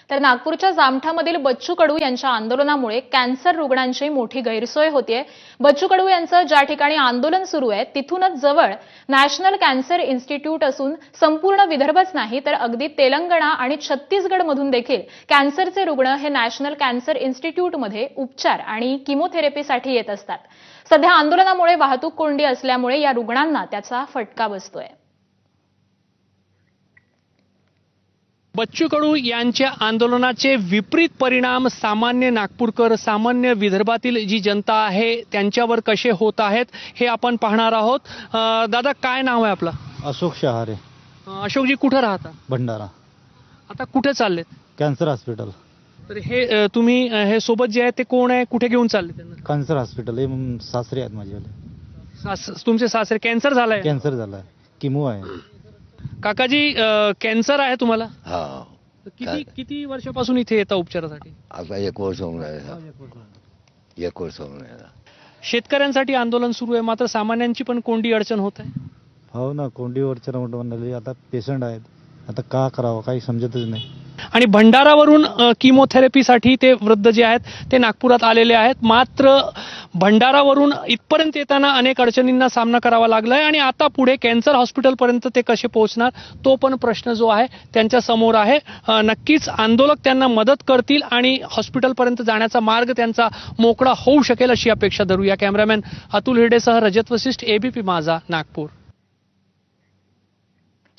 तर नागपूरच्या जामठामधील बच्चू कडू यांच्या आंदोलनामुळे कॅन्सर रुग्णांची मोठी गैरसोय होतीये। बच्चू कडू यांचं ज्या ठिकाणी आंदोलन सुरू आहे तिथूनच जवळ नॅशनल कॅन्सर इन्स्टिट्यूट असून संपूर्ण विदर्भच नाही तर अगदी तेलंगणा आणि छत्तीसगड मधून देखील कॅन्सरचे रुग्ण हे नॅशनल कॅन्सर इन्स्टिट्यूटमध्ये उपचार आणि किमोथेरपीसाठी येत असतात। सध्या आंदोलनामुळे वाहतूक कोंडी असल्यामुळे या रुग्णांना त्याचा फटका बसतोय। बच्चू कडू यांच्या आंदोलनाचे विपरीत परिणाम सामान्य नागपूरकर, सामान्य विदर्भातील जी जनता आहे त्यांच्यावर कसे होत आहेत हे आपण पाहणार आहोत। दादा, काय नाव आहे आपलं? अशोक शहारे। अशोकजी, कुठे राहता? भंडारा। आता कुठे चाललेत? Cancer hospital. तर हे तुम्ही हे सोबत जे आहे ते कोण आहे, कुठे घेऊन चालले त्यांना? कॅन्सर हॉस्पिटल हे सासरे आहेत माझे। तुमचे सासरे कॅन्सर झालाय? कॅन्सर झालाय, किमो आहे। काकाजी, कॅन्सर आहे तुम्हाला? हा, किती वर्षापासून इथे येता उपचारासाठी? आता 1 वर्ष होऊन राहिला। 1 वर्ष होऊन राहिला। शेतकऱ्यांसाठी आंदोलन सुरू आहे, मात्र सामान्यांची पण कोंडी अडचण होत आहे। हो ना, कोंडीवरच्या म्हणाली आता पेशंट आहेत, आता का करावं काही समजतच नाही। आणि भंडारावरून किमोथेरपीसाठी ते वृद्ध जे आहेत ते नागपुरात आलेले आहेत, मात्र भंडारावरून इथपर्यंत येताना अनेक अडचणींना सामना करावा लागलाय आणि आता पुढे कॅन्सर हॉस्पिटलपर्यंत ते कसे पोहोचणार तो पण प्रश्न जो आहे त्यांच्या समोर आहे। नक्कीच आंदोलक त्यांना मदत करतील आणि हॉस्पिटलपर्यंत जाण्याचा मार्ग त्यांचा मोकळा होऊ शकेल अशी अपेक्षा धरूया। कॅमेरामॅन अतुल हिरडेसह रजत वशिष्ठ, एबीपी माझा, नागपूर।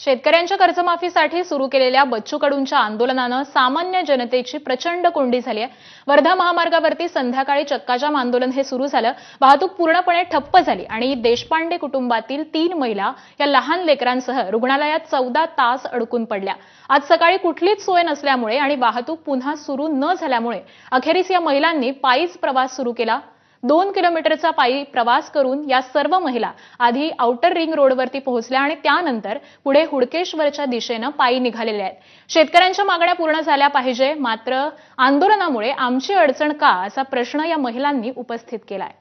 शेतकऱ्यांच्या कर्जमाफीसाठी सुरू केलेल्या बच्चू कडूंच्या आंदोलनानं सामान्य जनतेची प्रचंड कोंडी झाली आहे। वर्धा महामार्गावरती संध्याकाळी चक्काजाम आंदोलन हे सुरू झालं। वाहतूक पूर्णपणे ठप्प झाली आणि देशपांडे कुटुंबातील 3 महिला या लहान लेकरांसह रुग्णालयात 14 तास अडकून पडल्या। आज सकाळी कुठलीच सोय नसल्यामुळे आणि वाहतूक पुन्हा सुरू न झाल्यामुळे अखेरीस या महिलांनी पायीच प्रवास सुरू केला। 2 किलोमीटरचा पायी प्रवास करून या सर्व महिला आधी आउटर रिंग रोडवरती पोहोचल्या आणि त्यानंतर पुढे हुडकेश्वरच्या दिशेने पायी निघालेल्या आहेत। शेतकऱ्यांच्या मागण्या पूर्ण झाल्या पाहिजे, मात्र आंदोलनामुळे आमची अडचण का असा प्रश्न या महिलांनी उपस्थित केलाय।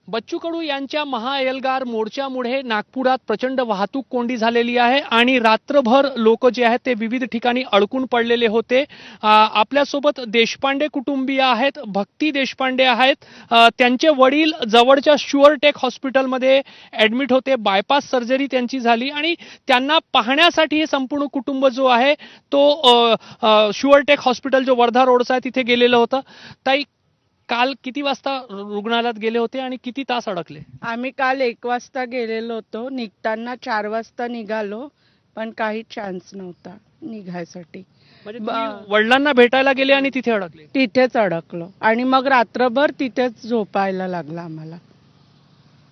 बच्चू कडू यांच्या महाएल्गार मोर्चामुळे नागपुरात प्रचंड वाहतूक कोंडी झालेली आहे आणि रात्रभर लोक जे आहेत ते विविध ठिकाणी अडकून पडलेले होते। आपल्यासोबत देशपांडे कुटुंबीय आहेत, भक्ती देशपांडे आहेत। त्यांचे वडील जवळच्या शुअरटेक हॉस्पिटलमध्ये ऍडमिट होते, बायपास सर्जरी त्यांची झाली आणि त्यांना पाहण्यासाठी हे संपूर्ण कुटुंब जो आहे तो शुअरटेक हॉस्पिटल जो वर्धा रोडचा आहे तिथे गेलेलं होतं। ताई, काल किती वाजता रुग्णालयात गेले होते आणि किती तास अडकले? आम्ही काल 1 वाजता गेलेलो होतो, निघताना 4 वाजता निघालो, पण काही चान्स नव्हता निघायसाठी। म्हणजे तुम्ही वडिलांना भेटायला गेले आणि तिथे अडकले? तिथेच अडकलो आणि मग रात्रभर तिथेच झोपायला लागला आम्हाला।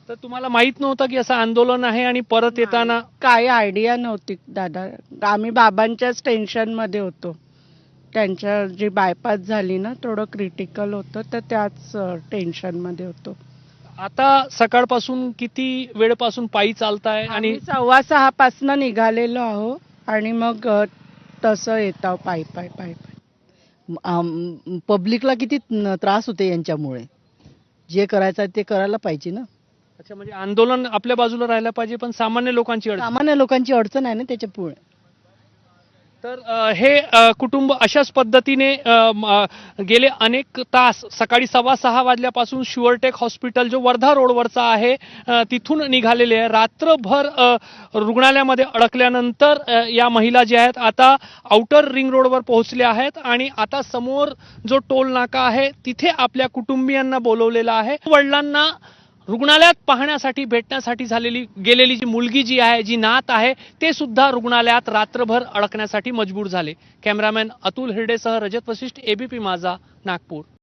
तर तुम्हाला माहित नव्हतं की असं आंदोलन आहे आणि परत येताना? काही आयडिया नव्हती दादा, आम्ही बाबांच्याच टेन्शन मध्ये होतो। त्यांच्या जी बायपास झाली ना, थोडं क्रिटिकल होतं, तर त्याच टेन्शन मध्ये होतो। आता सकाळपासून किती वेळपासून पायी चालताय? आणि 6:15 पासून निघालेलो आहो आणि मग तसं येत आहो पायी पायी पायी पायी। पब्लिकला किती त्रास होते यांच्यामुळे, जे करायचं ते करायला पाहिजे ना। अच्छा, म्हणजे आंदोलन आपल्या बाजूला राहायला पाहिजे पण सामान्य लोकांची अडचण आहे ना त्याच्यापुढे। तर हे कुटुंब अशाच पद्धतीने गेले अनेक तास सकाळी 6:15 वाजल्यापासून शुअरटेक हॉस्पिटल जो वर्धा रोडवरचा आहे तिथून निघालेले आहे। रात्रभर रुग्णालयामध्ये अडकल्यानंतर या महिला ज्या आहेत आता आउटर रिंग रोडवर पोहोचल्या आहेत आणि आता समोर जो टोल नाका आहे तिथे आपल्या कुटुंबियांना बोलवलेलं आहे। वडिलांना रुग्णालयात पाहण्यासाठी भेटण्यासाठी गेलेली जी मुलगी जी आहे, जी नात आहे, ते सुद्धा रुग्णालयात रात्रभर अडकण्यासाठी मजबूर झाले। कॅमेरामॅन अतुल हिरडेसह रजत वशिष्ठ, एबीपी माझा, नागपूर।